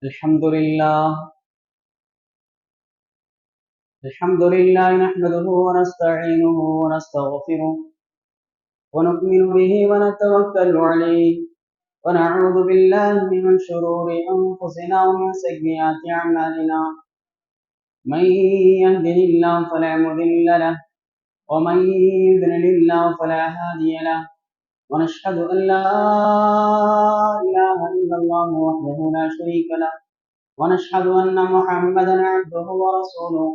الحمد لله نحمده ونستعينه ونستغفره ونؤمن به ونتوكل عليه ونعوذ بالله من شرور أنفسنا ومن سيئات أعمالنا من يهده الله فلا مضل له ومن يضلل الله فلا هادي له ونشهد أن لا إله إلا الله وحده لا شريك له ونشهد أن محمدا عبده ورسوله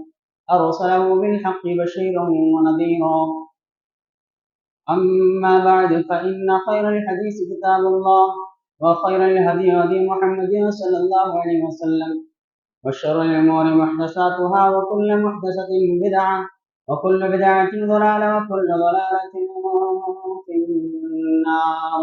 أرسله بالحق بشيرا ونذيرا أما بعد فإن خير الحديث كتاب الله وخير الهدي هدي محمد صلى الله عليه وسلم وشر الأمور محدثاتها وكل محدثة بدعة وكل بدعة ضلالة وكل ضلالة في النار.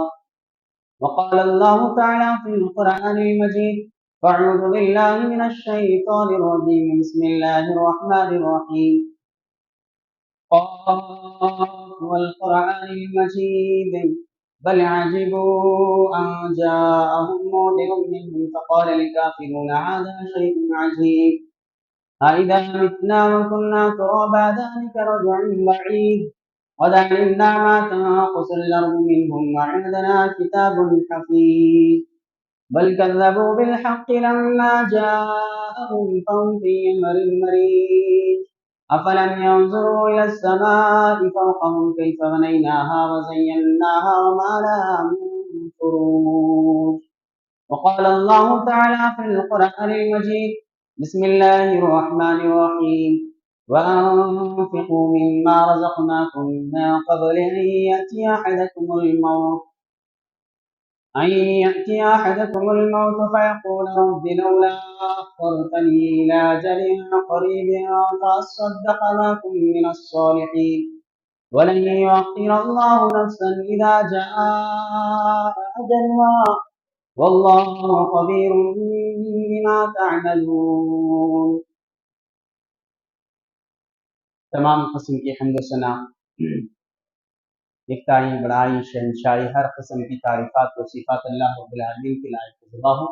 وقال الله تعالى في القرآن المجيد: أعوذ بالله من الشيطان الرجيم. بسم الله الرحمن الرحيم. قاف والقرآن المجيد بل عجبوا أن جاءهم منذر منهم فقال الكافرون هذا شيء عجيب أإذا متنا وكنا ترابا ذلك رجع بعيد قد علمنا ما تنقص الأرض منهم وعندنا كتاب حفيظ بل كذبوا بالحق لما جاءهم فهم في أمر مريج أفلم ينظروا إلى السماء فوقهم كيف بنيناها وزيناها وما لها من فروج. وقال الله تعالى في القرآن المجيد: بسم الله الرحمن الرحيم. وأنفقوا مما رزقناكم من قبل أن يأتي أحدكم الموت فيقول رب لولا أخرتني إلى أجل قريب فأصدق وأكن من الصالحين ولن يؤخر الله نفسا إذا جاء أجلها والله خبير بما تعملون. تمام قسم کی حمد و ثنا، اکتائی، بڑائی، شہنشاہی، ہر قسم کی تعریفات و صفات اللہ رب العالمین کی لائق خدا ہو.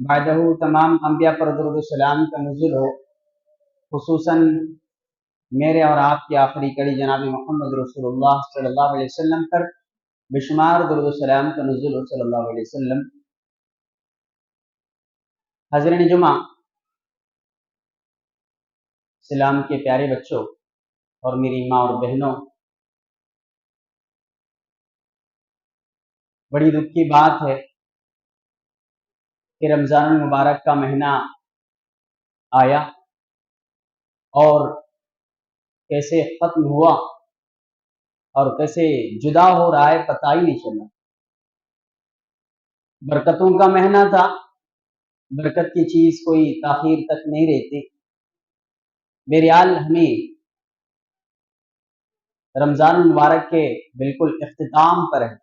بعدہ تمام انبیاء پر درود و سلام کا نزول ہو، خصوصاً میرے اور آپ کی آخری کڑی جناب محمد رسول اللہ صلی اللہ علیہ وسلم پر بشمار درود و سلام کا نزول ہو صلی اللہ علیہ وسلم. حاضرین جمعہ، اسلام کے پیارے بچوں اور میری ماں اور بہنوں، بڑی دکھ کی بات ہے کہ رمضان المبارک کا مہینہ آیا اور کیسے ختم ہوا اور کیسے جدا ہو رہا ہے پتہ ہی نہیں چلا. برکتوں کا مہینہ تھا، برکت کی چیز کوئی تاخیر تک نہیں رہتی. بہرحال ہمیں رمضان المبارک کے بالکل اختتام پر ہے.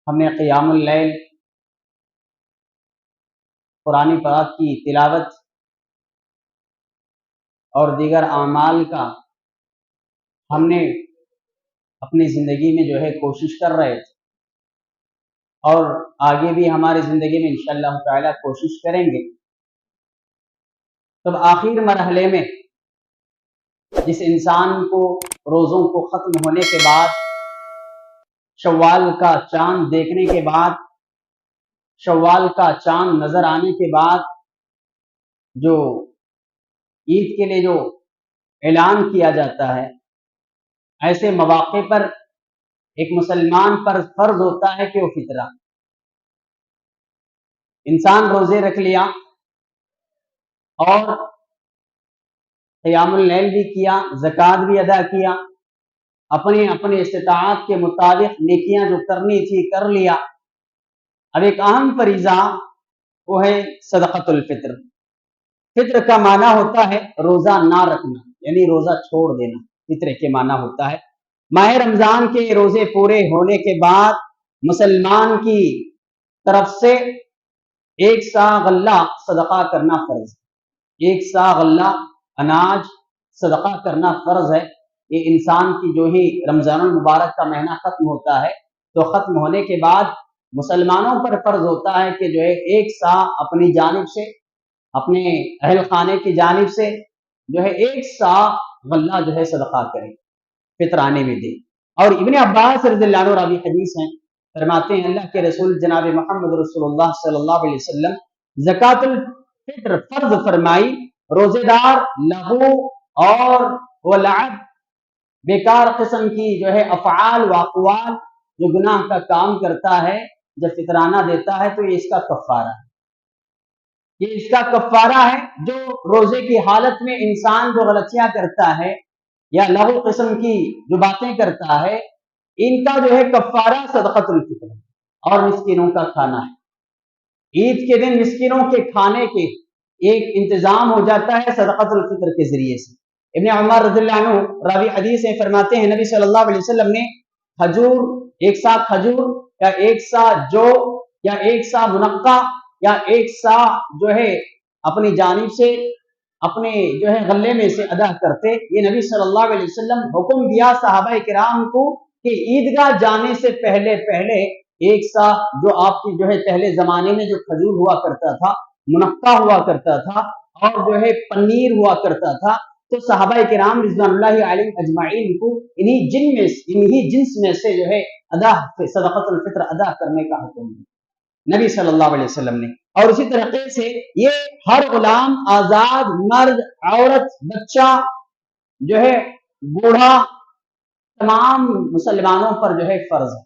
ہم نے قیام اللیل، قرآن پاک کی تلاوت اور دیگر اعمال کا ہم نے اپنی زندگی میں جو ہے کوشش کر رہے تھے اور آگے بھی ہماری زندگی میں انشاءاللہ تعالی کوشش کریں گے. تب آخر مرحلے میں جس انسان کو روزوں کو ختم ہونے کے بعد، شوال کا چاند دیکھنے کے بعد، شوال کا چاند نظر آنے کے بعد جو عید کے لیے جو اعلان کیا جاتا ہے، ایسے مواقع پر ایک مسلمان پر فرض ہوتا ہے کہ وہ فطرہ، انسان روزے رکھ لیا اور قیام اللیل بھی کیا، زکوٰۃ بھی ادا کیا، اپنے استطاعت کے مطابق نیکیاں جو کرنی تھی کر لیا. اب ایک اہم فریضہ وہ ہے صدقۃ الفطر. فطر کا معنی ہوتا ہے روزہ نہ رکھنا، یعنی روزہ چھوڑ دینا، فطر کے معنی ہوتا ہے. ماہ رمضان کے روزے پورے ہونے کے بعد مسلمان کی طرف سے 1 سا غلہ صدقہ کرنا فرض ہے. 1 سا غلہ اناج صدقہ کرنا فرض ہے. یہ انسان کی جو ہی رمضان المبارک کا مہینہ ختم ہوتا ہے تو ختم ہونے کے بعد مسلمانوں پر فرض ہوتا ہے کہ جو ہے ایک سا اپنی جانب سے، اپنے اہل خانے کی جانب سے جو ہے ایک سا غلہ جو ہے صدقہ کرے، فطرانے میں دے۔ اور ابن عباس رضی اللہ عنہ راوی حدیث ہیں، فرماتے ہیں اللہ کے رسول جناب محمد رسول اللہ صلی اللہ علیہ وسلم زکوٰۃ الفطر فرض فرمائی، روزے دار لغو اور ولعب، بیکار قسم کی جو ہے افعال و اقوال جو گناہ کا کام کرتا ہے، جب فطرانہ دیتا ہے تو یہ اس کا کفارہ ہے، یہ اس کا کفارہ ہے۔ جو روزے کی حالت میں انسان جو غلطیاں کرتا ہے یا لغو قسم کی جو باتیں کرتا ہے، ان کا جو ہے کفارہ صدقۃ الفطر اور مسکینوں کا کھانا ہے۔ عید کے دن مسکینوں کے کھانے کے ایک انتظام ہو جاتا ہے صدقۃ الفطر کے ذریعے سے۔ ابن عمر رضی اللہ عنہ راوی حدیث ہیں، فرماتے ہیں نبی صلی اللہ علیہ وسلم نے کھجور، ایک سا کھجور یا ایک سا جو یا ایک سا منقع یا ایک سا جو ہے اپنی جانب سے اپنے جو ہے غلے میں سے ادا کرتے۔ یہ نبی صلی اللہ علیہ وسلم حکم دیا صحابہ کرام کو کہ عیدگاہ جانے سے پہلے ایک سا جو آپ کی جو ہے پہلے زمانے میں جو کھجور ہوا کرتا تھا، منقع ہوا کرتا تھا اور جو ہے پنیر ہوا کرتا تھا، تو صحابہ کرام رضوان اللہ علیہم اجمعین کو انہی جنس میں سے جو ہے صدقۃ الفطر ادا کرنے کا حکم دیا نبی صلی اللہ علیہ وسلم نے۔ اور اسی طریقے سے یہ ہر غلام، آزاد، مرد، عورت، بچہ جو ہے بوڑھا، تمام مسلمانوں پر جو ہے فرض ہے۔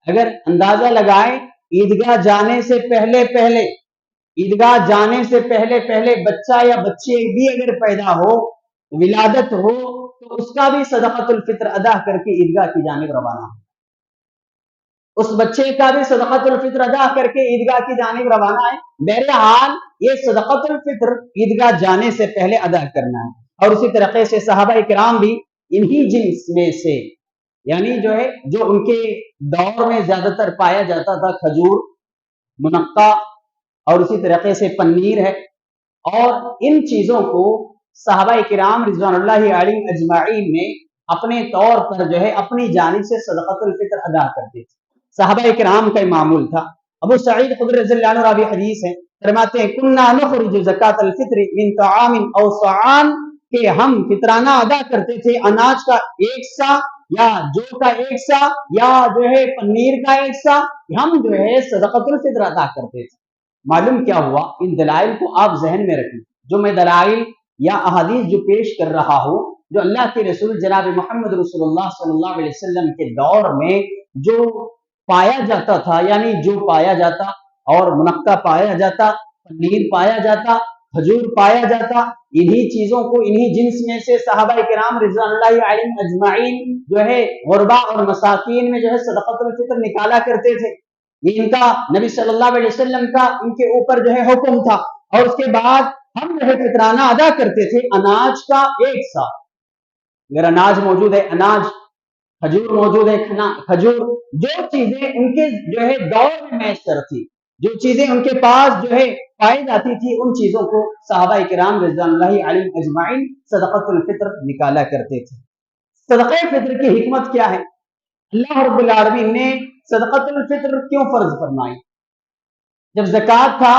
اگر اندازہ لگائے عیدگاہ جانے سے پہلے بچہ یا بچے بھی اگر پیدا ہو، ولادت ہو، تو اس کا بھی صدقۃ الفطر ادا کر کے عیدگاہ کی جانب روانہ ہو، اس بچے کا بھی صدقۃ الفطر ادا کر کے عیدگاہ کی جانب روانہ ہے۔ بہرحال یہ صدقۃ الفطر عیدگاہ جانے سے پہلے ادا کرنا ہے۔ اور اسی طریقے سے صحابہ کرام بھی انہی جنس میں سے، یعنی جو ہے جو ان کے دور میں زیادہ تر پایا جاتا تھا، کھجور، منقع اور اسی طریقے سے پنیر ہے، اور ان چیزوں کو صحابہ کرام رضوان اللہ علیہم اجمعین میں اپنے طور پر جو ہے اپنی جانب سے صدقۃ الفطر ادا کرتے تھے۔ صحابہ کرام کا معمول تھا۔ ابو سعید خدری رضی اللہ عنہ راوی حدیث ہے، فرماتے ہیں کننا نخرج زکاۃ الفطر من طعام او صعان، کہ ہم فطرانہ ادا کرتے تھے اناج کا ایک سا یا جو کا ایک سا یا جو ہے پنیر کا ایک سا، ہم جو ہے صدقۃ الفطر ادا کرتے تھے۔ معلوم کیا ہوا؟ ان دلائل کو آپ ذہن میں رکھیں، جو میں دلائل یا احادیث جو پیش کر رہا ہوں، جو اللہ کے رسول جناب محمد رسول اللہ صلی اللہ علیہ وسلم کے دور میں جو پایا جاتا تھا، یعنی جو پایا جاتا اور منقع پایا جاتا، پنیر پایا جاتا، کھجور پایا جاتا، انہی چیزوں کو انہی جنس میں سے صحابہ کرام رضوان اللہ علیہم اجمعین جو ہے غربا اور مساکین میں جو ہے صدقۃ الفطر نکالا کرتے تھے۔ یہ ان کا نبی صلی اللہ علیہ وسلم کا ان کے اوپر جو ہے حکم تھا۔ اور اس کے بعد ہم جو ہے فطرانہ ادا کرتے تھے اناج کا ایک سا، اگر اناج موجود ہے اناج، کھجور موجود ہے کھجور، جو چیزیں ان کے جو ہے دور میں میسر تھی، جو چیزیں ان کے پاس جو ہے پائی جاتی تھی، ان چیزوں کو صحابہ کرام رضوان اللہ علیہم اجمعین صدقۃ الفطر نکالا کرتے تھے۔ صدقہ فطر کی حکمت کیا ہے؟ اللہ رب العالمین نے صدقۃ الفطر کیوں فرض فرمائی؟ جب زکوٰۃ تھا،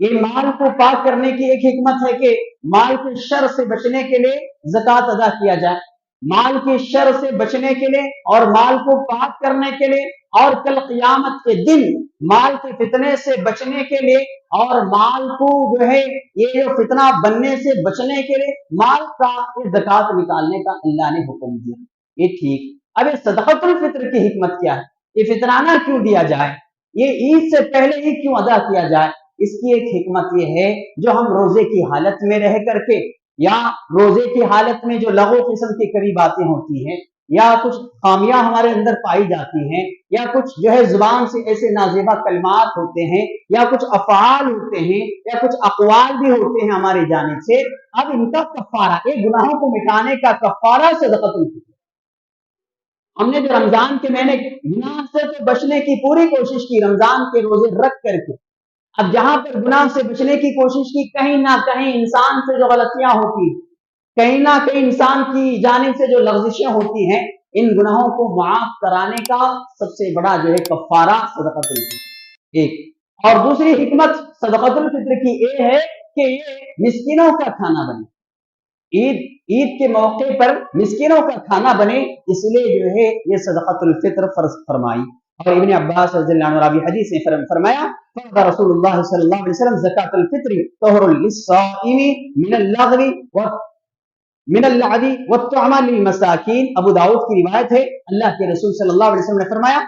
یہ مال کو پاک کرنے کی ایک حکمت ہے کہ مال کے شر سے بچنے کے لیے زکوٰۃ ادا کیا جائے، مال کے شر سے بچنے کے لیے اور مال کو پاک کرنے کے لیے، اور کل قیامت کے دن مال کے فتنے سے بچنے کے لیے اور مال کو جو ہے یہ جو فتنہ بننے سے بچنے کے لیے مال کا زکوٰۃ نکالنے کا اللہ نے حکم دیا۔ یہ ٹھیک، اب یہ صدقۃ الفطر کی حکمت کیا ہے؟ یہ فطرانہ کیوں دیا جائے؟ یہ عید سے پہلے ہی کیوں ادا کیا جائے؟ اس کی ایک حکمت یہ ہے، جو ہم روزے کی حالت میں رہ کر کے یا روزے کی حالت میں جو لغو قسم کی کبھی باتیں ہوتی ہیں یا کچھ خامیاں ہمارے اندر پائی جاتی ہیں یا کچھ جو ہے زبان سے ایسے نازیبہ کلمات ہوتے ہیں یا کچھ افعال ہوتے ہیں یا کچھ اقوال بھی ہوتے ہیں ہماری جانب سے، اب ان کا کفارہ، یہ گناہوں کو مٹانے کا کفارہ صدقۃ الفطر۔ ہم نے جو رمضان کے مہینے گناہ سے تو بچنے کی پوری کوشش کی، رمضان کے روزے رکھ کر کے، اب جہاں پر گناہ سے بچنے کی کوشش کی، کہیں نہ کہیں انسان سے جو غلطیاں ہوتی، کہیں نہ کہیں انسان کی جانب سے جو لغزشیں ہوتی ہیں، इन गुनाहों को माफ कराने का सबसे बड़ा जो है कफारा सदक़तुल फित्र एक। और दूसरी हिकमत सदक़तुल फित्र की ये है कि ये मिस्किनों का खाना बने, ईद के मौके पर मिस्किनों का खाना बने, इसलिए जो है ये सदक़तुल फित्र फर्ज फरमाई। और इब्न अब्बास रज़ियल्लाहु अन्हु रावी हदीस में फरमाया फ़रज़ रसूलुल्लाह सल्लल्लाहु अलैहि वसल्लम ज़कातुल फित्री तहरुल लिस्साइमी मिनल लग़वी व मिनल लअबी व तुअमा लिल मसाकीन। अबू दाऊद की रिवायत है, अल्लाह के रसूल सल्लल्लाहु अलैहि वसल्लम ने फरमाया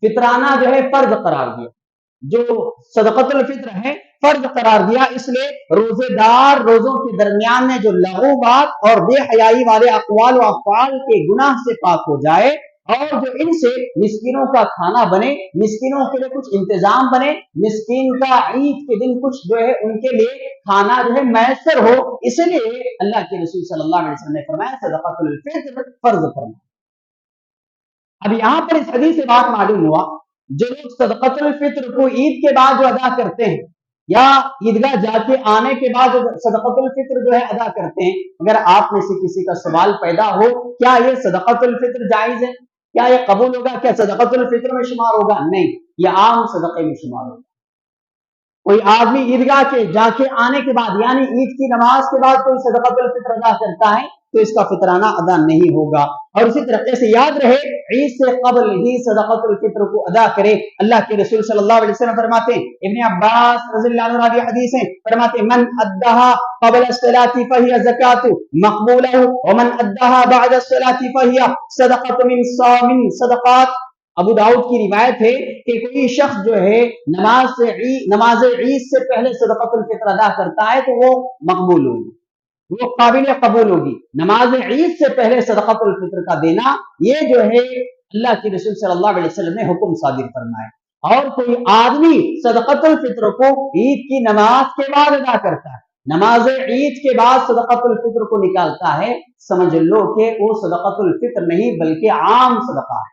फितराना जो है फर्ज करार दिया, जो सदक़तुल फित्र है फर्ज करार दिया, इसलिए रोजेदार रोजों के दरमियान में जो लग़ू बात और बेहयाई वाले अक़वाल व अफ़आल के गुनाह से पाक हो जाए, और जो इनसे मिस्किनों का खाना बने, मिस्किनों के लिए कुछ इंतजाम बने, मिस्किन का ईद के दिन कुछ जो है उनके लिए खाना जो है मैसर हो, इसलिए अल्लाह के रसूल सल्लल्लाहु अलैहि वसल्लम ने फरमाया सदक़तुल फित्र फर्ज फरमाया। अब यहाँ पर इस हदीस से बात मालूम हुआ, जो लोग सदक़तुल फित्र को ईद के बाद जो अदा करते हैं या ईदगाह जाके आने के बाद सदक़तुल फित्र जो है अदा करते हैं, अगर आप में से किसी का सवाल पैदा हो क्या ये सदक़तुल फित्र जायज है, क्या ये कबूल होगा, क्या सदक़तुल फित्र में शुमार होगा? नहीं, ये आम सदक़े में शुमार होगा। कोई आदमी ईदगाह के जाके आने के बाद यानी ईद की नमाज के बाद कोई सदक़तुल फित्र अदा करता है तो इसका फितराना अदा नहीं होगा। और इसी तरीके से याद रहे ईद से कबल ही सदक़तुल फित्र को अदा करे। अल्लाह के रसूल सल्लल्लाहु अलैहि वसल्लम फरमाते, इब्न अब्बास रज़ियल्लाहु अन्हु की हदीस है, फरमाते मन अद्दाहा क़बल अस्सलाति फहिया ज़कातु मक़बूलह व मन अद्दाहा बअद अस्सलाति फहिया सदक़तु मिन सामिन सदक़ात। अबू दाऊद की रिवायत है कि कोई शख्स जो है नमाज ईद से पहले सदक़तुल फित्र अदा करता है तो वो मकबूल होगी, वो काबिल कबूल होगी। नमाज ईद से पहले सदक़तुल फित्र का देना ये जो है अल्लाह के रसूल सल्लल्लाहु अलैहि वसल्लम ने हुक्म सादिर फरमाया। और कोई आदमी सदक़तुल फित्र को ईद की नमाज के बाद अदा करता है, नमाज ईद के बाद सदक़तुल फित्र को निकालता है, समझ लो कि वो सदक़तुल फित्र नहीं बल्कि आम सदका है,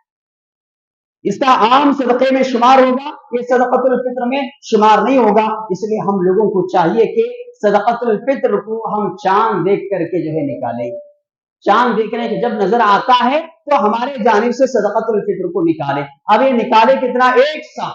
इसका आम सदक़े में शुमार होगा, ये सदक़तुल फित्र में शुमार नहीं होगा। इसलिए हम लोगों को चाहिए कि सदक़तुल फित्र को हम चांद देख करके जो है निकालें। चांद देखने के जब नजर आता है तो हमारे जानिब से सदक़तुल फित्र को निकालें। अब ये निकाले कितना? एक सा।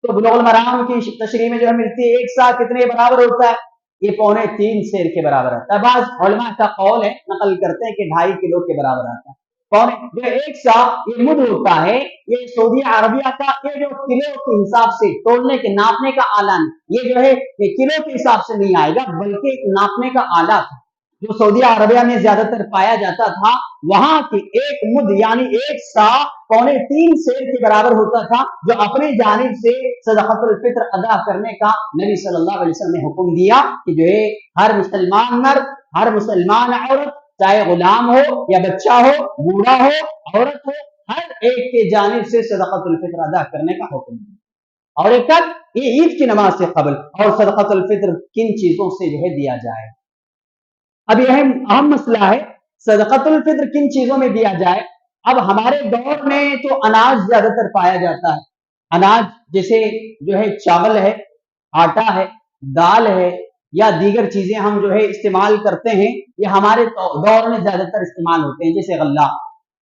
तो बुलुग़ुल मराम की तशरीह में जो मिलती है एक सा कितने बराबर होता है? ये 3.25 सेर के बराबर आता है। बाज़ उलमा का कौल है, नकल करते हैं कि 2.5 किलो के बराबर आता है। जो एक सा ये मुद होता है, ये सऊदी अरबिया का ये जो किलो के हिसाब से तोलने के नापने का आला नहीं, ये जो है ये किलो के हिसाब से नहीं आएगा बल्कि नापने का आला था जो सऊदी अरबिया में ज्यादातर पाया जाता था। वहां की एक मुद यानी एक सा 3.25 सेर के बराबर होता था, जो अपने जानिब से सदक़तुल फित्र अदा करने का नबी सल्लल्लाहु अलैहि वसल्लम ने हुक्म दिया कि जो है हर मुसलमान मर्द, हर मुसलमान औरत, चाहे गुलाम हो या बच्चा हो, बूढ़ा हो, औरत हो, हर एक के जानिब से सदक़तुल फित्र अदा करने का हुक्म दिया। और एक ये ईद की नमाज से कबल। और सदक़तुल फित्र किन चीजों से जो है दिया जाए, अब यह अहम मसला है, सदक़तुल फित्र किन चीजों में दिया जाए। अब हमारे दौर में तो अनाज ज्यादातर पाया जाता है, अनाज जैसे जो है चावल है, आटा है, दाल है या दीगर चीजें हम जो है इस्तेमाल करते हैं, ये हमारे दौर में ज्यादातर इस्तेमाल होते हैं, जैसे गल्ला।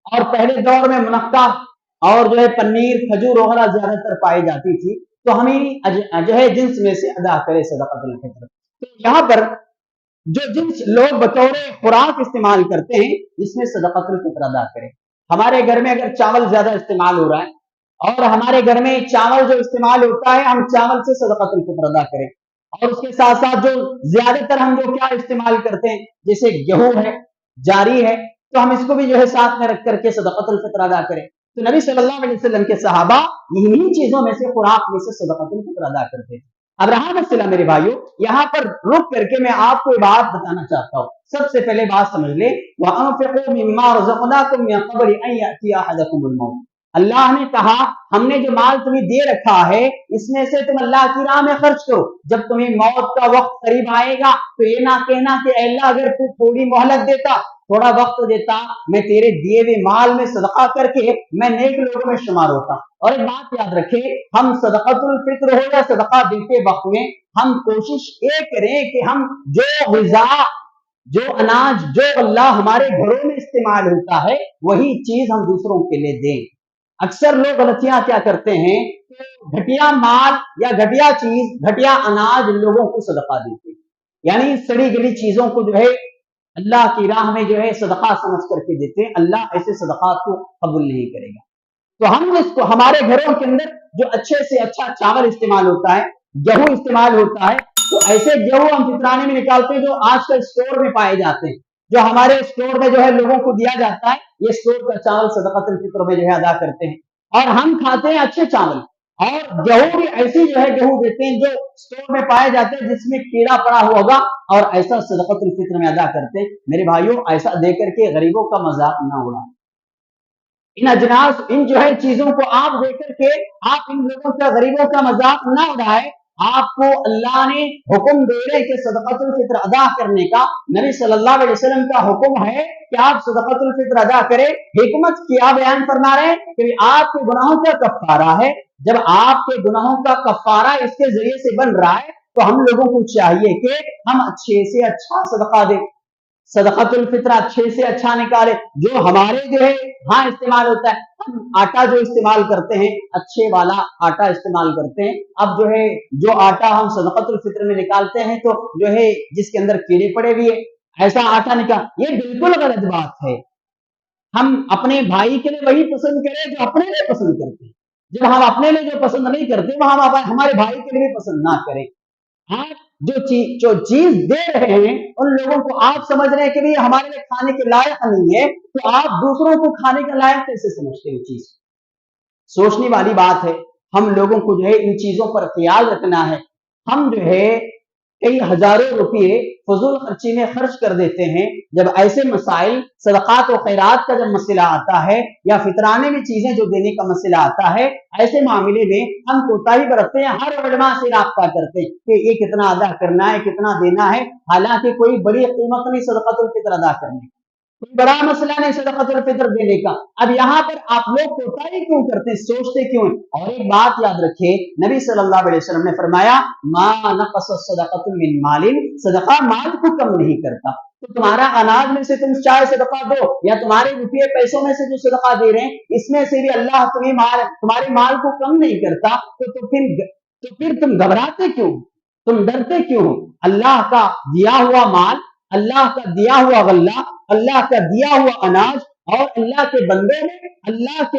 और पहले दौर में मुनक्का और जो है पनीर, खजूर वगैरह ज्यादातर पाई जाती थी, तो हमें जो है जिन्स में से अदा करे सदक़तुल फित्र। तो यहाँ पर जो जिन्स लोग बतौर खुराक इस्तेमाल करते हैं, इसमें सदक़तुल फित्र अदा करें। हमारे घर में अगर चावल ज्यादा इस्तेमाल हो रहा है और हमारे घर में चावल जो इस्तेमाल होता है, हम चावल से सदक़तुल फित्र अदा करें। और उसके साथ साथ जो ज्यादातर हम जो क्या इस्तेमाल करते हैं, जैसे गेहूं है, जारी है, तो हम इसको भी जो है साथ में रख करके सदक़तुल फित्र अदा करें। तो नबी सल्लल्लाहु अलैहि वसल्लम के सहाबा इन्हीं चीजों में से, खुराक में से सदक़तुल फित्र अदा करते थे। अब रहा मसला मेरे भाइयों, यहाँ पर रुक करके मैं आपको एक बात बताना चाहता हूँ। सबसे पहले बात समझ ले, वअन्फ़िक़ू मिम्मा रज़क़नाकुम मिन क़ब्लि अन यअतिया अहदकुमुल मौत। अल्लाह ने कहा हमने जो माल तुम्हें दे रखा है इसमें से तुम अल्लाह की राह में खर्च करो, जब तुम्हें मौत का वक्त करीब आएगा तो ये ना कहना कि अल्लाह अगर तू थोड़ी मोहलत देता, थोड़ा वक्त देता, मैं तेरे दिए हुए माल में सदका करके मैं नेक लोगों में शुमार होता। और एक बात याद रखें, हम सदक़तुल फित्र हो या सदका देते वक्त में हम कोशिश ये करें कि हम जो ग़िज़ा जो अनाज जो अल्लाह हमारे घरों में इस्तेमाल होता है वही चीज हम दूसरों के लिए दें। अक्सर लोग गलतियां क्या करते हैं, घटिया माल या घटिया चीज घटिया अनाज लोगों को सदका देते हैं, यानी सड़ी गली चीजों को जो है अल्लाह की राह में जो है सदका समझ करके देते हैं। अल्लाह ऐसे सदकात को कबूल नहीं करेगा। तो हम इसको हमारे घरों के अंदर जो अच्छे से अच्छा चावल इस्तेमाल होता है, गेहूं इस्तेमाल होता है, तो ऐसे गेहूं हम फितराने में निकालते हैं जो आजकल स्टोर में पाए जाते हैं, जो हमारे स्टोर में जो है लोगों को दिया जाता है, ये स्टोर का चावल सदक़तुल फित्र में जो है अदा करते हैं और हम खाते हैं अच्छे चावल। और गेहूं भी ऐसी जो है गेहूं देते हैं जो स्टोर में पाए जाते हैं जिसमें कीड़ा पड़ा हुआ होगा, और ऐसा सदक़तुल फित्र में अदा करते हैं। मेरे भाइयों, ऐसा देकर के गरीबों का मजाक ना उड़ाएं। इन अजनास इन जो है चीजों को आप देकर के आप इन लोगों का गरीबों का मजाक ना उड़ाए। आपको अल्लाह ने हुक्म दे रहे कि सदक़तुल फित्र अदा करने का, नबी सल्लल्लाहु अलैहि वसल्लम का हुक्म है कि आप सदक़तुल फित्र अदा करें। हिकमत क्या बयान फरमा रहे हैं कि आपके गुनाहों का कफ्फारा है। जब आपके गुनाहों का कफ्फारा इसके जरिए से बन रहा है तो हम लोगों को चाहिए कि हम अच्छे से अच्छा सदका दें, सदक़तुल फित्र अच्छे से अच्छा निकाले। जो हमारे जो है हाँ इस्तेमाल होता है, हम आटा जो इस्तेमाल करते हैं अच्छे वाला आटा इस्तेमाल करते हैं। अब जो है जो आटा हम सदक़तुल फित्र में निकालते हैं तो जो है जिसके अंदर कीड़े पड़े हुए ऐसा आटा निकाल, ये बिल्कुल गलत बात है। हम अपने भाई के लिए वही पसंद करें जो अपने लिए पसंद करते हैं। जब हम अपने लिए जो पसंद नहीं करते वो हम हमारे भाई के लिए भी पसंद ना करें। आप जो चीज दे रहे हैं उन लोगों को आप समझ रहे हैं कि भाई हमारे लिए खाने के लायक नहीं है, तो आप दूसरों को खाने के लायक कैसे समझते हैं? चीज सोचने वाली बात है। हम लोगों को जो है इन चीजों पर ख्याल रखना है। हम जो है कई हजारों रुपये फजूल खर्ची में खर्च कर देते हैं। जब ऐसे मसाइल सदकात और खैरात का जब मसला आता है या फितराने में चीजें जो देने का मसला आता है, ऐसे मामले में हम कोताही बरतते हैं। हर उलमा से राब्ता करते हैं कि ये कितना अदा करना है, कितना देना है, हालांकि कोई बड़ी कीमत नहीं सदकातुल फित्र अदा करने की, कोई बड़ा मसला नहीं सदकातुल फित्र देने का। अब यहाँ पर आप लोग कोताही क्यों करते हैं, सोचते क्यों हैं? और एक बात याद रखिए, नबी सल्लल्लाहु अलैहि वसल्लम ने फरमाया मा नक़स सदक़तुन मिन मालिन, सदका माल को कम नहीं करता। तो तुम्हारा अनाज में से तुम चाहे सदका दो या तुम्हारे रुपये पैसों में से जो सदका दे रहे हैं इसमें से भी अल्लाह तुम्हारे माल को कम नहीं करता। तो फिर तुम घबराते क्यों, तुम डरते क्यों? अल्लाह का दिया हुआ माल, अल्लाह का दिया हुआ गल्ला, अल्लाह का दिया हुआ अनाज और अल्लाह के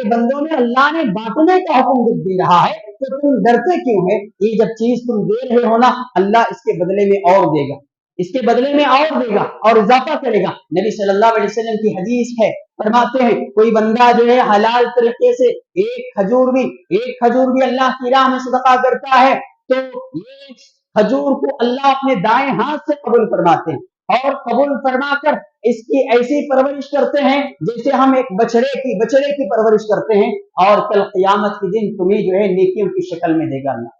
बंदों में अल्लाह ने बांटने का हुक्म दे रहा है, तो तुम डरते क्यों है? ये जब चीज तुम दे रहे हो ना, अल्लाह इसके बदले में और देगा, इसके बदले में और देगा और इजाफा करेगा। नबी सल्लल्लाहु अलैहि वसल्लम की हदीस है, फरमाते हैं कोई बंदा जो है हलाल तरीके से एक खजूर भी अल्लाह की राह में सदका करता है तो ये खजूर को अल्लाह अपने दाएं हाथ से कबूल फरमाते हैं और कबूल फरमाकर इसकी ऐसी परवरिश करते हैं जैसे हम एक बछड़े की परवरिश करते हैं, और कल क़यामत के दिन तुम्हें जो है नेकियों की शक्ल में देगा अल्लाह।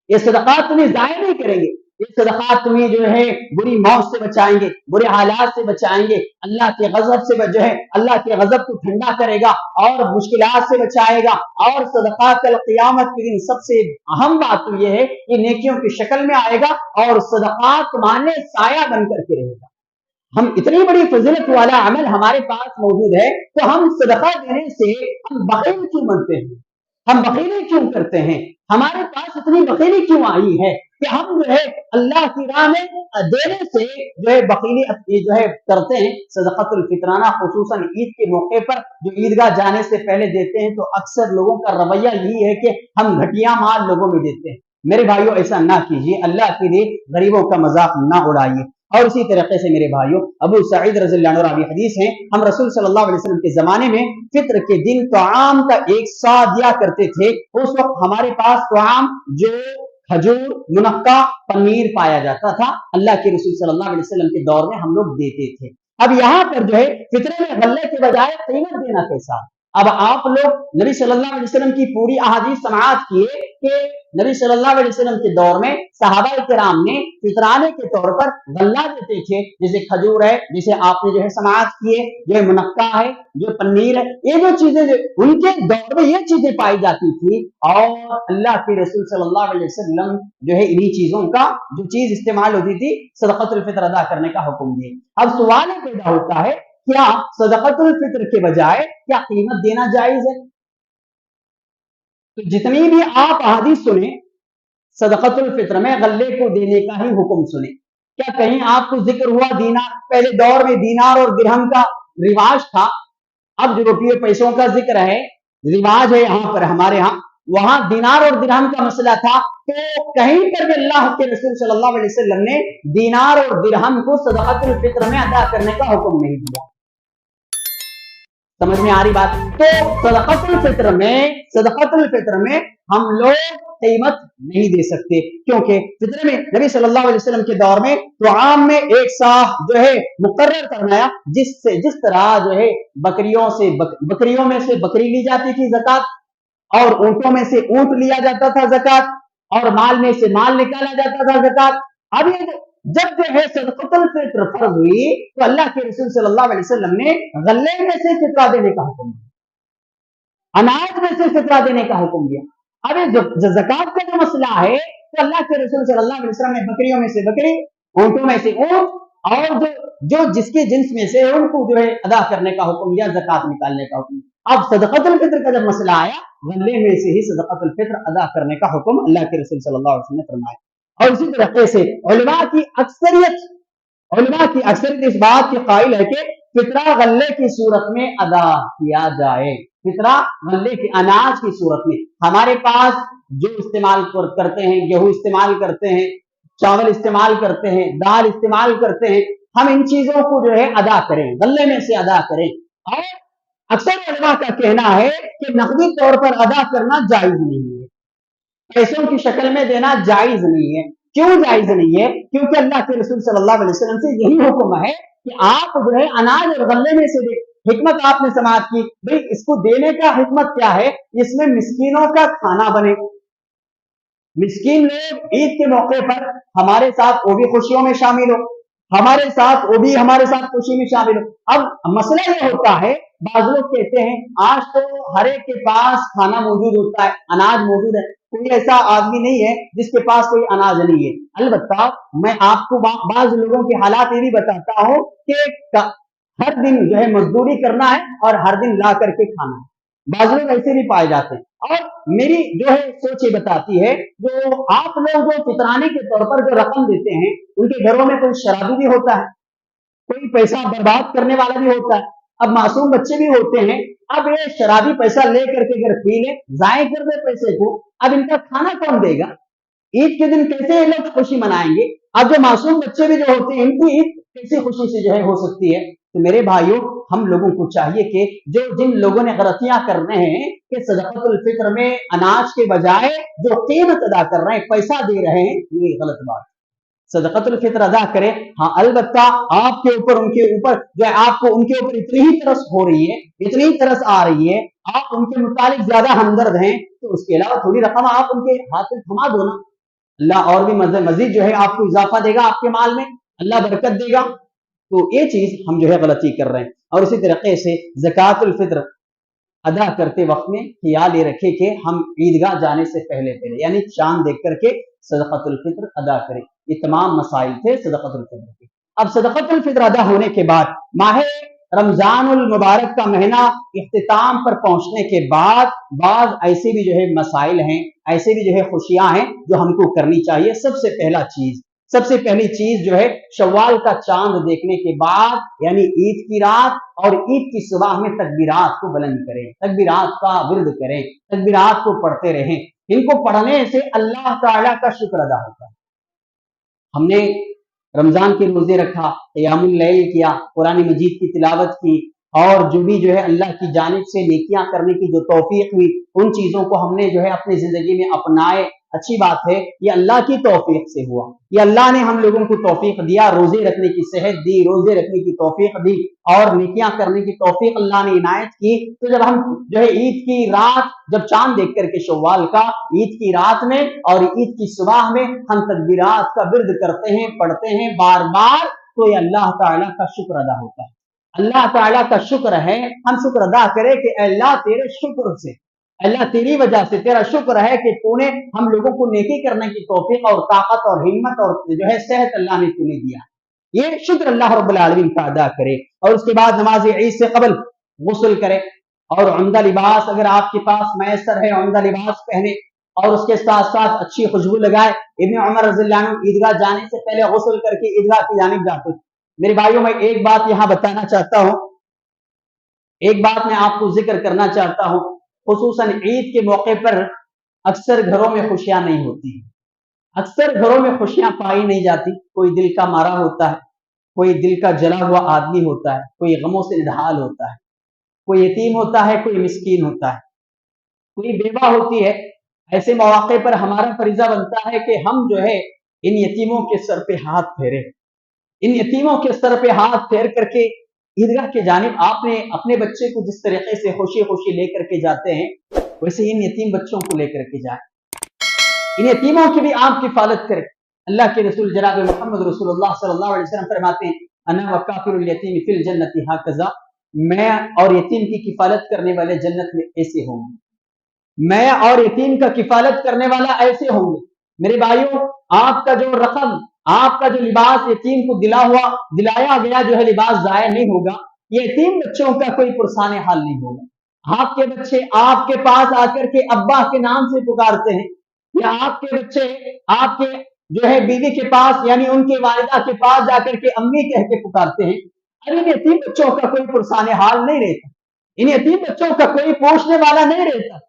ये सदक़ात तुम्हें ज़ाया नहीं करेंगे, ये सदक़ात तुम्हें जो है बुरी मौत से बचाएंगे, बुरे हालात से बचाएंगे, अल्लाह के गजब से जो है अल्लाह के गजब को ठंडा करेगा और मुश्किलात से बचाएगा। और सदका कल क़यामत के दिन सबसे अहम बात तो यह है कि नेकियों की शक्ल में आएगा और सदका तुम्हारे साया बनकर के रहेगा। हम इतनी बड़ी फजीलत वाला अमल हमारे पास मौजूद है तो हम सदका देने से हम बखील क्यों बनते हैं, हम बखीली क्यों करते हैं? हमारे पास इतनी बखीली क्यों आई है कि हम जो है अल्लाह की राह में देने से जो है बखीली जो है करते हैं। सदक़तुल फित्राना खुसूसन ईद के मौके पर जो ईदगाह जाने से पहले देते हैं तो अक्सर लोगों का रवैया यही है कि हम घटिया माल लोगों में देते हैं। मेरे भाइयों ऐसा ना कीजिए, अल्लाह के लिए गरीबों का मजाक ना उड़ाइए। और इसी तरीके से मेरे भाइयों अबू सईद रज़ियल्लाहु अन्हु हदीस है, हम रसूल सल्लल्लाहु अलैहि वसल्लम के जमाने में फित्र के दिन तआम का एक सा दिया करते थे। उस वक्त हमारे पास तआम जो खजूर, मुनक्का, पनीर पाया जाता था। अल्लाह के रसूल सल्लल्लाहु अलैहि वसल्लम के दौर में हम लोग देते थे। अब यहाँ पर जो है फित्रे में गल्ले के बजाय कीमत देना कैसा? अब आप लोग नबी सल्लल्लाहु अलैहि वसल्लम की पूरी अहादीस समाअत किए कि नबी सल्लल्लाहु अलैहि वसल्लम के दौर में सहाबा किराम ने फितराने के तौर पर गल्ला देते थे, जैसे खजूर है, जिसे आपने जो है समाअत किए, जो है मुनक्का है, जो पनीर है, ये जो चीजें जो उनके दौर में ये चीजें पाई जाती थी, और अल्लाह के रसूल सल्लल्लाहु अलैहि वसल्लम जो है इन्हीं चीजों का जो चीज इस्तेमाल होती थी सदक़तुल फित्र अदा करने का हुक्म दिए। अब सवाल पैदा होता है, क्या सदक़तुल फित्र के बजाय क्या कीमत देना जायज है? तो जितनी भी आप हदीस सुने सदक़तुल फित्र में गल्ले को देने का ही हुक्म सुने, क्या कहीं आपको जिक्र हुआ दीनार? पहले दौर में दीनार और दिरहम का रिवाज था, अब जो रुपये पैसों का जिक्र है, रिवाज है यहाँ पर हमारे यहाँ, वहां दीनार और दिरहम का मसला था। तो कहीं पर भी अल्लाह के रसूल सल्लल्लाहु अलैहि वसल्लम ने दीनार और दिरहम को सदक़तुल फित्र में अदा करने का हुक्म नहीं दिया। समझ में आ रही बात? तो सदक़तुल फित्र में हम लोग कीमत नहीं दे सकते, क्योंकि फित्र में नबी सल्लल्लाहु अलैहि वसल्लम के दौर में तो आम में एक साह जो है मुकर्रर करवाया, जिस तरह जो है बकरियों में से बकरी ली जाती थी ज़कात, और ऊंटों में से ऊंट लिया जाता था ज़कात, और माल में से माल निकाला जाता था ज़कात। अब ये जब जो है सदक़तुल फित्र फर्ज हुई तो अल्लाह के रसूल सल्लल्लाहु अलैहि वसल्लम ने गल्ले में से फितरा देने का हुक्म दिया, अनाज में से फितरा देने का हुक्म दिया। अब जो ज़कात का जो मसला है, तो अल्लाह के रसूल सल्लल्लाहु अलैहि वसल्लम ने बकरियों में से बकरी, ऊंटों में से ऊंट, और जो जिसके जिन्स में से उनको जो है अदा करने का हुक्म दिया, ज़कात निकालने का हुक्म। अब सदक़तुल फित्र का जब मसला आया, गल्ले में से ही सदक़तुल फित्र अदा करने का हुक्म अल्लाह के रसूल सल्लल्लाहु अलैहि वसल्लम ने फरमाया। और इसी तरीके से उलमा की अक्सरियत इस बात के कायल है कि फितरा गल्ले की सूरत में अदा किया जाए, फितरा गल्ले के अनाज की सूरत में। हमारे पास जो इस्तेमाल करते हैं, गेहूं इस्तेमाल करते हैं, चावल इस्तेमाल करते हैं, दाल इस्तेमाल करते हैं, हम इन चीजों को जो है अदा करें, गल्ले में से अदा करें। और अक्सर उलमा का कहना है कि नकदी तौर पर अदा करना जायज नहीं है, पैसों की शक्ल में देना जायज नहीं है। क्यों जायज नहीं है? क्योंकि अल्लाह के रसूल सल्लल्लाहु अलैहि वसल्लम से यही हुक्म है कि आप जो है अनाज और गल्ले में से दे। हिकमत आपने समाअत की, भाई इसको देने का हिकमत क्या है? इसमें मिस्कीनों का खाना बने, मिस्कीन लोग ईद के मौके पर हमारे साथ वो भी खुशियों में शामिल हो, वो भी हमारे साथ खुशी में शामिल हो। अब मसला ये होता है, बाज़ लोग कहते हैं आज तो हर एक के पास खाना मौजूद होता है, अनाज मौजूद है, कोई ऐसा आदमी नहीं है जिसके पास कोई अनाज नहीं है। अलबत्ता मैं आपको बाज़ लोगों के हालात ये भी बताता हूँ कि हर दिन जो है मजदूरी करना है और हर दिन ला करके खाना है, बाज़ लोग ऐसे भी पाए जाते हैं। और मेरी जो है सोच ये बताती है, जो आप लोग जो फितराने के तौर पर जो रकम देते हैं, उनके घरों में कोई शराबी भी होता है, कोई पैसा बर्बाद करने वाला भी होता है, अब मासूम बच्चे भी होते हैं। अब ये शराबी पैसा ले करके अगर पी ले, जाए कर दे पैसे को, अब इनका खाना कौन देगा? ईद के दिन कैसे ये लोग खुशी मनाएंगे? अब जो मासूम बच्चे भी जो होते हैं, इनकी ईद कैसे खुशी से जो है हो सकती है? तो मेरे भाइयों, हम लोगों को चाहिए कि जिन लोगों ने गलतियां कर रहे हैं कि सदक़तुल फित्र में अनाज के बजाय जो कीमत अदा कर रहे हैं, पैसा दे रहे हैं, ये गलत बात। सदक़तुल फित्र अदा करें, हाँ अलबत्ता आपके ऊपर उनके ऊपर जो है आपको उनके ऊपर इतनी ही तरस हो रही है, इतनी तरस आ रही है, आप उनके मुतालिक ज्यादा हमदर्द हैं, तो उसके अलावा थोड़ी रकम आप उनके हाथ में थमा दो ना, अल्लाह और भी मजीद जो है आपको इजाफा देगा, आपके माल में अल्लाह बरकत देगा। तो ये चीज हम जो है गलती कर रहे हैं। और इसी तरीके से ज़कातुल फित्र अदा करते वक्त में ख्याल ये रखे कि हम ईदगाह जाने से पहले यानी चांद देख करके सदक़तुल फित्र अदा करें। ये तमाम मसाइल थे सदक़तुल फित्र के। अब सदक़तुल फित्र अदा होने के बाद माह रमजानुल मुबारक का महीना इख्तिताम पर पहुंचने के बाद बाद ऐसे भी जो है मसाइल हैं, ऐसे भी जो है खुशियां हैं जो हमको करनी चाहिए। सबसे पहली चीज जो है शव्वाल का चांद देखने के बाद यानी ईद की रात और ईद की सुबह में तकबीरात को बुलंद करें, तकबीरात का विर्द करें, तकबीरात को पढ़ते रहें। इनको पढ़ने से अल्लाह ताला का शुक्र अदा होता है। हमने रमजान के रोजे रखा, क़ियामुल लैल किया, कुरान मजीद की तिलावत की, और जो भी जो है अल्लाह की जानिब से नेकियां करने की जो तौफीक हुई, उन चीजों को हमने जो है अपनी जिंदगी में अपनाए, अच्छी बात है, ये अल्लाह की तौफीक से हुआ। ये अल्लाह ने हम लोगों को तौफीक दिया, रोजे रखने की सेहत दी, रोजे रखने की तौफीक दी और नेकियां करने की तौफीक अल्लाह ने इनायत की। तो जब हम जो है ईद की रात, जब चांद देख करके शव्वाल का, ईद की रात में और ईद की सुबह में हम तकबीरात का विर्द करते हैं, पढ़ते हैं बार बार, तो ये अल्लाह ताला का शुक्र अदा होता है। अल्लाह ताला का शुक्र है, हम शुक्र अदा करें कि अल्लाह तेरे शुक्र से, अल्लाह तेरी वजह से, तेरा शुक्र है कि तूने हम लोगों को नेकी करने की तौफीक और ताकत और हिम्मत और जो है सेहत अल्लाह ने तूने दिया। ये शुक्र अल्लाह रब्बुल आलमीन का अदा करे। और उसके बाद नमाज ईद से कबल गुस्ल करे और उम्दा लिबास अगर आपके पास मैसर है, उम्दा लिबास पहने और उसके साथ साथ अच्छी खुशबू लगाए। इब्न उमर रज़ियल्लाहु अन्हु ईदगाह जाने से पहले गुस्ल करके ईदगाह की जानिब जाते थे। मेरे भाइयों, मैं एक बात यहां बताना चाहता हूं, एक बात मैं आपको जिक्र करना चाहता हूं, खुसूसन ईद के मौके पर अक्सर घरों में खुशियां नहीं होती, अक्सर घरों में खुशियां पाई नहीं जाती। कोई दिल का मारा होता है, कोई दिल का जला हुआ आदमी होता है, कोई गमों से निढाल होता है, कोई यतीम होता है, कोई मिस्कीन होता है, कोई बेवा होती है। ऐसे मौके पर हमारा फरीजा बनता है कि हम जो है इन यतीमों के सर पे हाथ फेरे, इन यतीमों के सर पे हाथ फेर करके ईदगाह की जानिब आपने अपने बच्चे को जिस तरीके से खुशी खुशी लेकर के जाते हैं, वैसे इन यतीम बच्चों को लेकर के जाए, इन यतीमों की भी आप किफालत करें। अल्लाह के रसूल जनाब मोहम्मद रसूलुल्लाह सल्लल्लाहु अलैहि वसल्लम फरमाते हैं, अना व काफिरुल यतीम फिल जन्नति हाकज़ा, मैं और यतीम की किफालत करने वाले जन्नत में ऐसे होंगे, मैं और यतीम का किफालत करने वाला ऐसे होंगे। मेरे भाइयों, आपका जो रकम, आपका जो लिबास यतीम को दिलाया गया जो है लिबास जाया नहीं होगा। ये यतीम बच्चों का कोई पुरसाने हाल नहीं होगा। आपके बच्चे आपके पास आकर के अब्बा के नाम से पुकारते हैं, या आपके बच्चे आपके जो है बीवी के पास यानी उनके वालिदा के पास जाकर के अम्मी कह के पुकारते हैं। अरे इन यतीम बच्चों का कोई पुरसाने हाल नहीं रहता, इन यतीम बच्चों का कोई पूछने वाला नहीं रहता,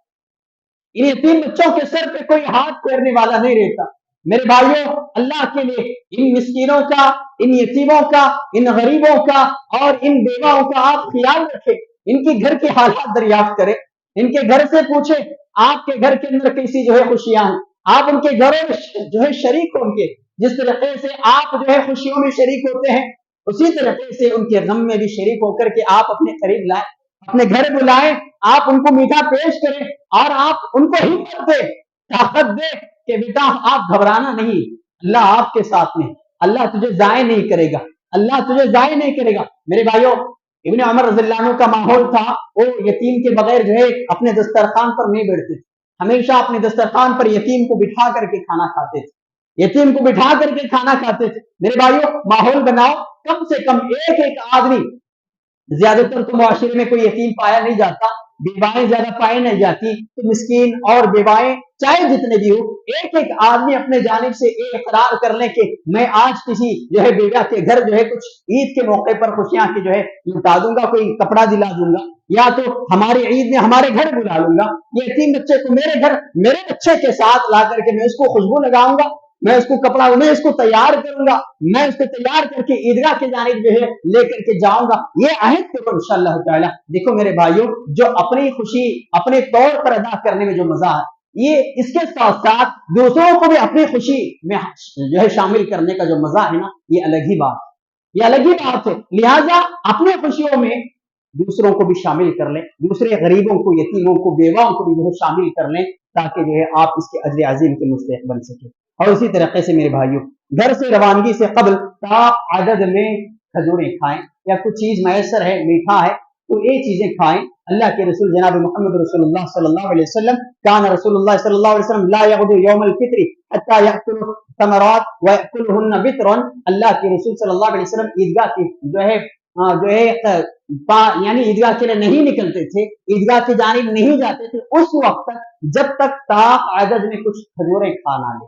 इन यतीम बच्चों के सर पे कोई हाथ फेरने वाला नहीं रहता। मेरे भाइयों, अल्लाह के लिए इन मिस्कीनों का, इन यतीमों का, इन गरीबों का और इन बेवाओं का आप ख्याल रखें, इनके घर के हालात दरियाफ्त करें, इनके घर से पूछें आपके घर के अंदर कैसी जो है खुशियां हैं, आप उनके घरों में जो है शरीक होंगे। जिस तरीके से आप जो है खुशियों में शरीक होते हैं, उसी तरीके से उनके गम में भी शरीक होकर के आप अपने करीब लाए, अपने घर बुलाएं, आप उनको मीठा पेश करें और आप उनको हिम्मत दे, ताकत दे कि बेटा आप घबराना नहीं, अल्लाह आपके साथ में, अल्लाह तुझे जाय नहीं करेगा, अल्लाह तुझे जाय नहीं करेगा। मेरे भाइयों, इब्न उमर रज़ियल्लाहु अन्हु का माहौल था, वो यतीम के बगैर जो है अपने दस्तरखान पर नहीं बैठते थे, हमेशा अपने दस्तरखान पर यतीम को बिठा करके खाना खाते थे, यतीम को बिठा करके खाना खाते थे। मेरे भाइयों, माहौल बनाओ, कम से कम एक एक आदमी, ज्यादातर तो मुआशरे में कोई यतीम पाया नहीं जाता, बेवाएं ज्यादा पाई नहीं जाती, तो मिस्कीन और बेवाएं चाहे जितने भी हो, एक एक आदमी अपने जानिब से इकरार कर ले कि मैं आज किसी जो है बेवा के घर जो है कुछ ईद के मौके पर खुशियां की जो है लुटा दूंगा, कोई कपड़ा दिला दूंगा, या तो हमारी ईद में हमारे घर बुला लूंगा, ये यतीम बच्चे को मेरे घर मेरे बच्चे के साथ ला करके मैं उसको खुशबू लगाऊंगा, मैं उसको कपड़ा, मैं इसको तैयार करूंगा, मैं उसको तैयार करके ईदगाह के जानिब जो है लेकर के जाऊंगा, ये अहद करो इंशाअल्लाह ताला। देखो मेरे भाइयों, जो अपनी खुशी अपने तौर पर अदा करने में जो मजा है, ये इसके साथ साथ दूसरों को भी अपनी खुशी में जो है शामिल करने का जो मजा है ना, ये अलग ही बात, ये अलग ही बात है। लिहाजा अपने खुशियों में दूसरों को भी शामिल कर लें, दूसरे गरीबों को, यतीमों को, बेवाओं को भी जो है शामिल कर लें, ताकि जो है आप इसके अजर अजीम के मुस्तहिक बन सके। और इसी तरीके से मेरे भाइयों, घर से रवानगी से कबल आदद में खजूरें खाएं, या कुछ चीज मैसर है, मीठा है, तो ये चीजें खाएं। अल्लाह के रसूल जनाब मोहम्मद रसूलुल्लाह सल्लल्लाहु अलैहि वसल्लम, कान रसूलुल्लाह सल्लल्लाहु अलैहि वसल्लम ला यगदु यौमल फित्री हत्ता याकुलु तमरात व याकुलुहुन्न बित्रन। अल्लाह के रसूल सल्लल्लाहु अलैहि वसल्लम ईदगाह की जो है यानी ईदगाह के लिए नहीं निकलते थे, ईदगाह की जानिब नहीं जाते थे उस वक्त तक, जब तक ताक आदद में कुछ खजूरें खा ना ले।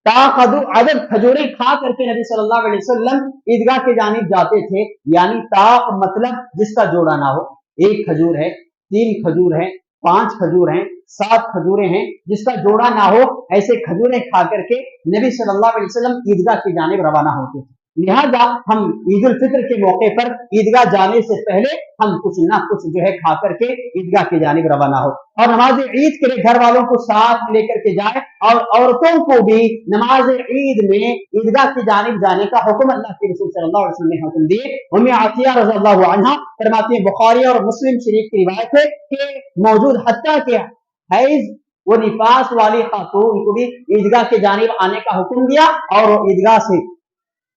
आदद खजूरें खा करके नबी सल्लल्लाहु अलैहि वसल्लम ईदगाह के जानिब जाते थे। यानी ताक मतलब जिसका जोड़ा ना हो, एक खजूर है, 3 खजूर है, 5 खजूर हैं, 7 खजूरें हैं, जिसका जोड़ा ना हो, ऐसे खजूरें खा करके नबी सल्लल्लाहु अलैहि वसल्लम ईदगाह की जानिब रवाना होते थे। लिहाजा हम ईद उल फित्र के मौके पर ईदगाह जाने से पहले हम कुछ ना कुछ जो है खा करके ईदगाह की जानिब रवाना हो और नमाज ईद के लिए घर वालों को साथ लेकर के जाए और औरतों को भी नमाज ईद में ईदगाह की जानिब जाने का हुक्म अल्लाह के रसूल सल्लल्लाहु अलैहि वसल्लम ने हुक्म दिए। उम्मे आतिया रज़ियल्लाहु अन्हा फरमाती हैं, बुखारी और मुस्लिम शरीफ की रिवायत है कि मौजूद हत्ता के हैज वो निफास वाली खातून को भी ईदगाह की जानिब आने का हुक्म दिया और ईदगाह से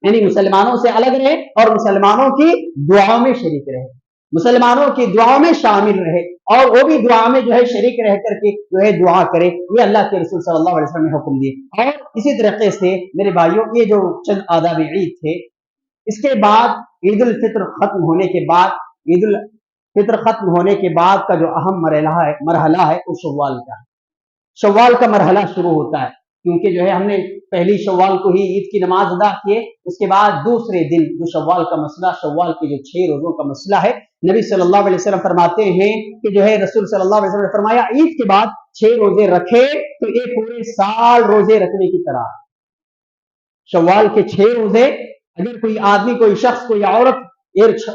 यानी मुसलमानों से अलग रहे और मुसलमानों की दुआओं में शरीक रहे, मुसलमानों की दुआओं में शामिल रहे और वो भी दुआ में जो है शरीक रह करके जो है दुआ करे। ये अल्लाह के रसूल सल्लल्लाहु अलैहि वसल्लम ने हुक्म दिए। और इसी तरीके से मेरे भाइयों, ये जो चंद आदाब ईद थे, इसके बाद ईद उल फित्र खत्म होने के बाद, ईद उल फित्र खत्म होने के बाद का जो अहम मरहला है वो शव्वाल का है। शव्वाल का मरहला शुरू होता है, क्योंकि जो है हमने पहली शव्वाल को ही ईद की नमाज अदा किए, उसके बाद दूसरे दिन जो शव्वाल का मसला, शव्वाल के जो 6 रोजों का मसला है, नबी सल्लल्लाहु अलैहि वसल्लम फरमाते हैं कि जो है रसूल सल्लल्लाहु अलैहि वसल्लम ने फरमाया ईद के बाद 6 रोजे रखे तो ये पूरे साल रोजे रखने की तरह। शव्वाल के 6 रोजे अगर कोई आदमी, कोई शख्स, कोई औरत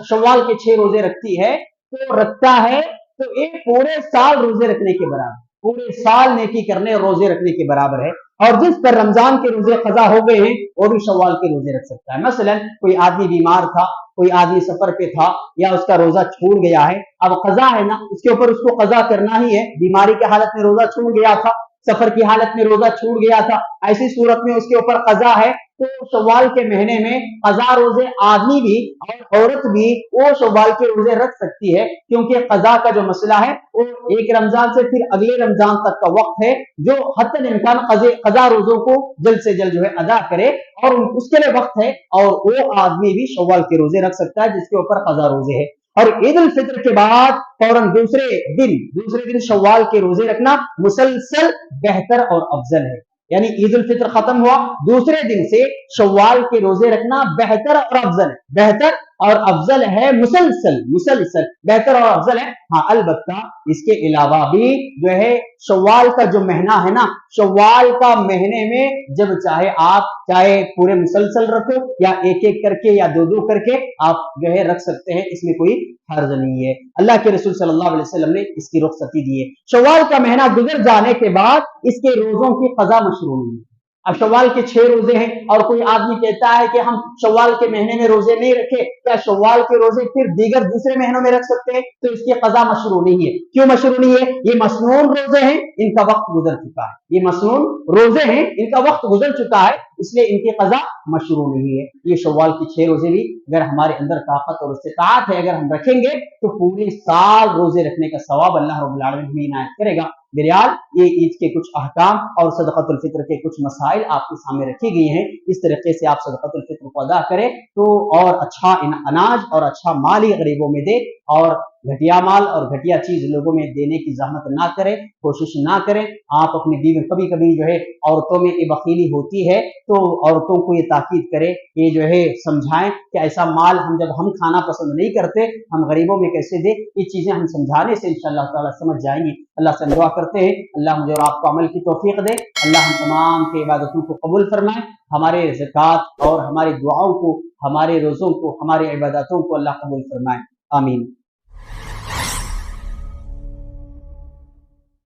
शव्वाल के 6 रोजे रखती है तो रखता है तो ये पूरे साल रोजे रखने के बराबर, पूरे साल नेकी करने रोजे रखने के बराबर है। और जिस पर रमजान के रोजे कजा हो गए हैं वो भी शव्वाल के रोजे रख सकता है। मसलन कोई आदमी बीमार था, कोई आदमी सफर पे था या उसका रोजा छूट गया है, अब कजा है ना, उसके ऊपर उसको कजा करना ही है। बीमारी की हालत में रोजा छूट गया था, सफर की हालत में रोजा छूट गया था, ऐसी सूरत में उसके ऊपर कजा है तो शव्वाल के महीने में कजा रोजे आदमी भी और औरत भी वो शव्वाल के रोजे रख सकती है, क्योंकि कजा का जो मसला है वो एक रमजान से फिर अगले रमजान तक का वक्त है, जो हत्तल इम्कान कजा रोजों को जल्द से जल्द जो है अदा करे और उसके लिए वक्त है, और वो आदमी भी शव्वाल के रोजे रख सकता है जिसके ऊपर कजा रोजे है। और ईद उल फित्र के बाद फौरन दूसरे दिन शव्वाल के रोजे रखना मुसलसल बेहतर और अफजल है। यानी ईद उल फित्र खत्म हुआ, दूसरे दिन से शव्वाल के रोजे रखना बेहतर और अफजल है, बेहतर और अफजल है, मुसलसल बेहतर और अफजल है। हाँ, अलबत्ता इसके अलावा भी जो है शव्वाल का जो महीना है ना, शव्वाल का महीने में जब चाहे आप चाहे पूरे मुसलसल रखो या एक एक करके या दो दो करके आप जो है रख सकते हैं, इसमें कोई हर्ज नहीं है। अल्लाह के रसूल सल्लल्लाहु अलैहि वसल्लम ने इसकी रुखसती दी है। शव्वाल का महीना गुजर जाने के बाद इसके रोजों की कजा मशरूम नहीं है। अब शव्वाल के 6 रोजे हैं और कोई आदमी कहता है कि हम शव्वाल के महीने में रोजे नहीं रखे, क्या शव्वाल के रोजे फिर दीगर दूसरे महीनों में रख सकते हैं? तो इसकी कजा मशरू नहीं है। क्यों मशरू नहीं है? ये मसनून रोजे हैं, इनका वक्त गुजर चुका है। ये मसनून रोजे हैं, इनका वक्त गुजर चुका है, इसलिए इनकी कजा मशरू नहीं है। ये शव्वाल के 6 रोजे भी अगर हमारे अंदर ताकत और इस्तिताअत है, अगर हम रखेंगे तो पूरे साल रोजे रखने का सवाब अल्लाह रब्बुल आलमीन हमें इनायत करेगा। बहरहाल ये ईद के कुछ अहकाम और सदक़तुल फित्र के कुछ मसाइल आपके सामने रखी गई हैं। इस तरीके से आप सदक़तुल फित्र को अदा करें तो और अच्छा अनाज और अच्छा माल ही गरीबों में दे, और घटिया माल और घटिया चीज लोगों में देने की जहमत ना करें, कोशिश ना करें। आप अपनी बीवी, कभी कभी जो है औरतों में ये बखीली होती है तो औरतों को ये ताकीद करें, ये जो है समझाएं कि ऐसा माल जब हम खाना पसंद नहीं करते हम गरीबों में कैसे दे। ये चीजें हम समझाने से इंशाअल्लाह ताला समझ जाएंगी। अल्लाह से दुआ करते हैं अल्लाह मुझे और आपको अमल की तौफीक दे, अल्लाह हम तमाम की इबादतों को कबूल फरमाए, हमारे ज़कात और हमारी दुआओं को, हमारे रोज़ों को, हमारी इबादतों को अल्लाह कबूल फरमाए। आमीन।